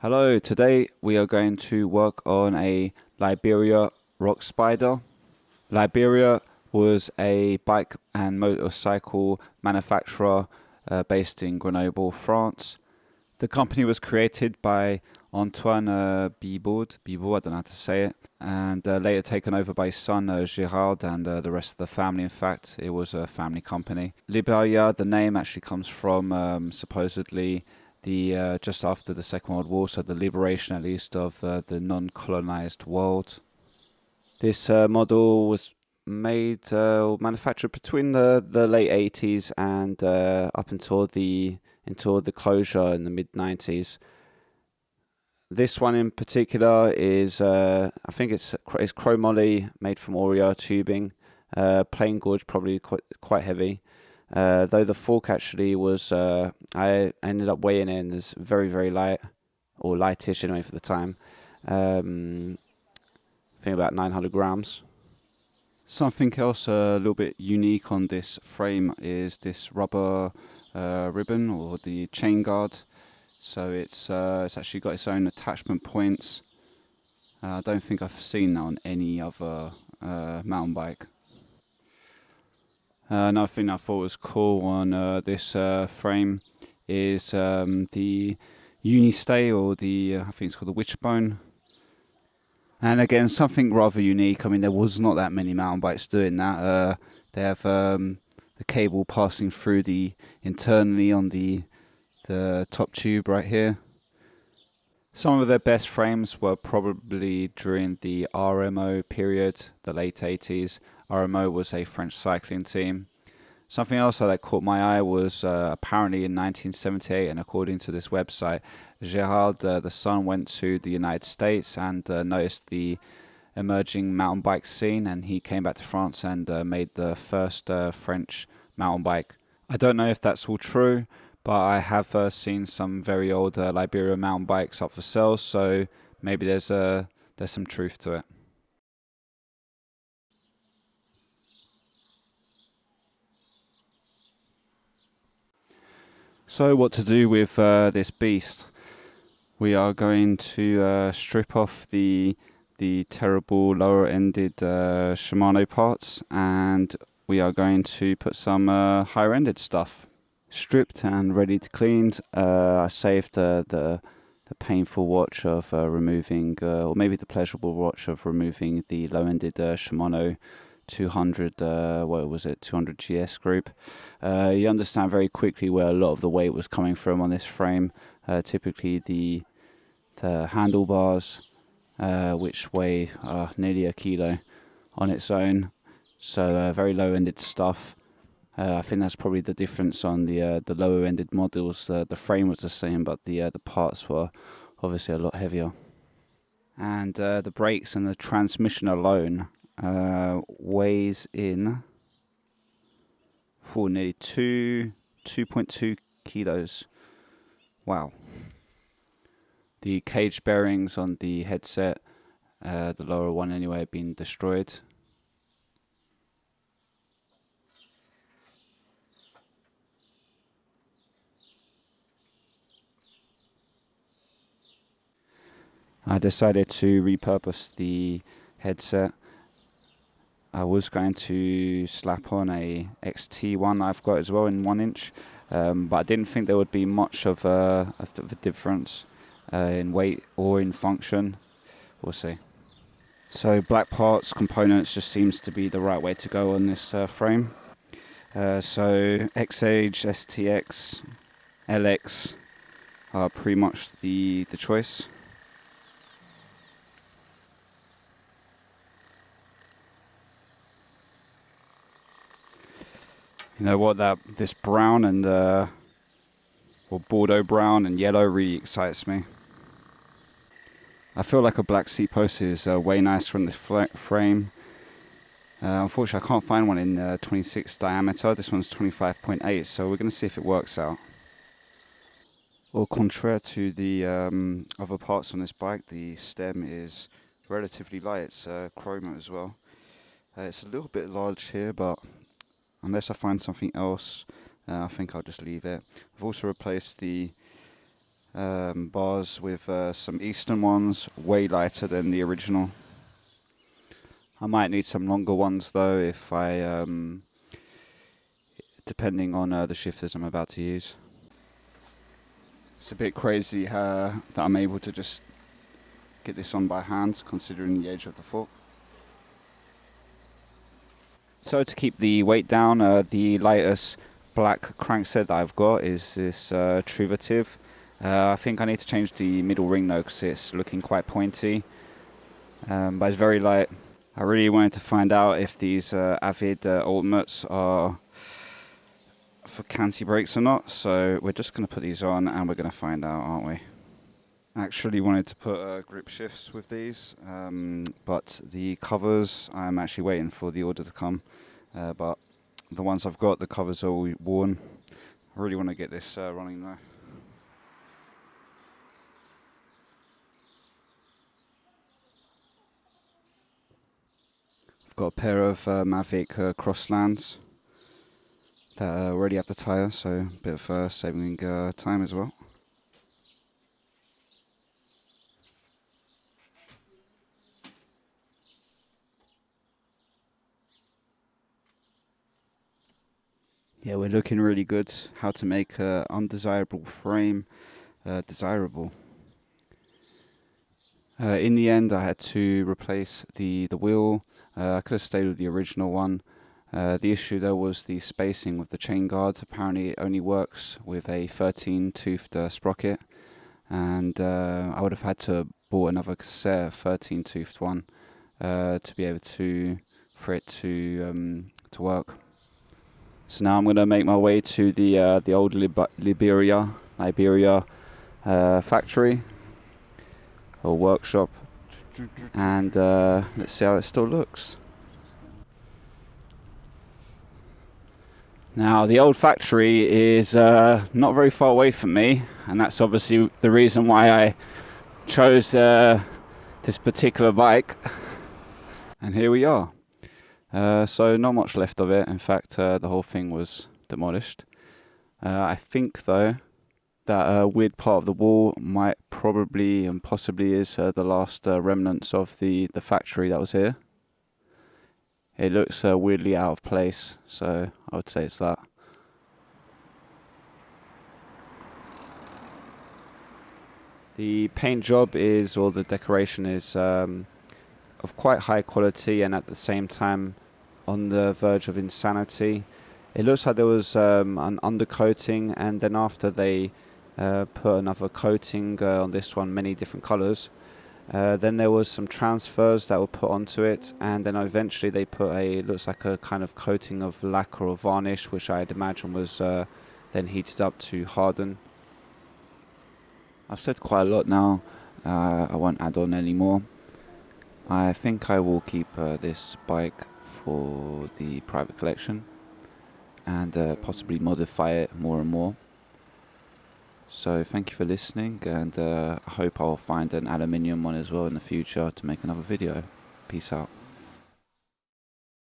Hello, today we are going to work on a Liberia Rockspider. Liberia was a bike and motorcycle manufacturer based in Grenoble, France. The company was created by Antoine Bibaud, I don't know how to say it, and later taken over by his son Gérard and the rest of the family. In fact, it was a family company. Liberia, the name actually comes from supposedly the just after the Second World War, so the liberation at least of the non-colonized world. This model was made manufactured between the late 80s and up until the closure in the mid 90s. This one in particular is I think it's chromoly, made from Oria tubing, plain gauge, probably quite heavy. Though the fork actually was, I ended up weighing in as very light, or lightish anyway for the time. I think about 900 grams. Something else a little bit unique on this frame is this rubber ribbon, or the chain guard. So it's actually got its own attachment points. I don't think I've seen that on any other mountain bike. Another thing I thought was cool on this frame is the uni-stay, or the I think it's called the wishbone. And again, something rather unique. I mean, there was not that many mountain bikes doing that. They have the cable passing through internally on the top tube right here. Some of their best frames were probably during the RMO period, the late 80s. RMO was a French cycling team. Something else that caught my eye was apparently in 1978, and according to this website, Gérard, the son, went to the United States and noticed the emerging mountain bike scene, and he came back to France and made the first French mountain bike. I don't know if that's all true, but I have seen some very old Liberia mountain bikes up for sale, so maybe there's some truth to it. So what to do with this beast? We are going to strip off the terrible lower-ended Shimano parts, and we are going to put some higher-ended stuff. Stripped and ready to clean. I saved the painful watch of removing, or maybe the pleasurable watch of removing the low-ended Shimano 200, 200 GS group. You understand very quickly where a lot of the weight was coming from on this frame. Typically the handlebars, which weigh nearly a kilo on its own. So very low-ended stuff. I think that's probably the difference on the lower-ended models. The frame was the same, but the parts were obviously a lot heavier. And the brakes and the transmission alone weighs in nearly 2.2 kilos. Wow. The cage bearings on the headset, the lower one anyway, have been destroyed. I decided to repurpose the headset. I was going to slap on a XT1 I've got as well in 1 inch, but I didn't think there would be much of a difference in weight or in function. We'll see. So black parts, components just seems to be the right way to go on this frame. So X-Age, STX, LX are pretty much the choice. You know what, this brown and or Bordeaux brown and yellow really excites me. I feel like a black seat post is way nicer on this frame. Unfortunately, I can't find one in 26 diameter. This one's 25.8, so we're going to see if it works out. Well, contraire to the other parts on this bike, the stem is relatively light. It's chrome as well. It's a little bit large here, but unless I find something else, I think I'll just leave it. I've also replaced the bars with some Eastern ones, way lighter than the original. I might need some longer ones though, if I, depending on the shifters I'm about to use. It's a bit crazy that I'm able to just get this on by hand, considering the age of the fork. So to keep the weight down, the lightest black crankset that I've got is this Truvative. I think I need to change the middle ring though, because it's looking quite pointy, but it's very light. I really wanted to find out if these Avid ultimates are for canty brakes or not, so we're just going to put these on and we're going to find out, aren't we? I actually wanted to put grip shifts with these, but the covers, I'm actually waiting for the order to come, but the ones I've got, the covers are all worn. I really want to get this running though. I've got a pair of Mavic Crosslands that already have the tyre, so a bit of saving time as well. Yeah, we're looking really good. How to make undesirable frame desirable. In the end, I had to replace the wheel. I could have stayed with the original one. The issue though was the spacing with the chain guard. Apparently it only works with a 13-toothed sprocket, and I would have had to bought another cassette 13-toothed one to be able for it to work. So now I'm going to make my way to the old Liberia factory or workshop, and let's see how it still looks. Now the old factory is not very far away from me, and that's obviously the reason why I chose this particular bike. And here we are. So not much left of it. In fact, the whole thing was demolished. I think though that a weird part of the wall might probably and possibly is the last remnants of the factory that was here. It looks weirdly out of place, so I would say it's that. The paint job or the decoration is of quite high quality and at the same time on the verge of insanity. It looks like there was an undercoating, and then after they put another coating on this one, many different colours. Then there was some transfers that were put onto it, and then eventually they put looks like a kind of coating of lacquer or varnish, which I'd imagine was then heated up to harden. I've said quite a lot now, I won't add on any more. I think I will keep this bike for the private collection and possibly modify it more and more. So thank you for listening, and I hope I'll find an aluminium one as well in the future to make another video. Peace out.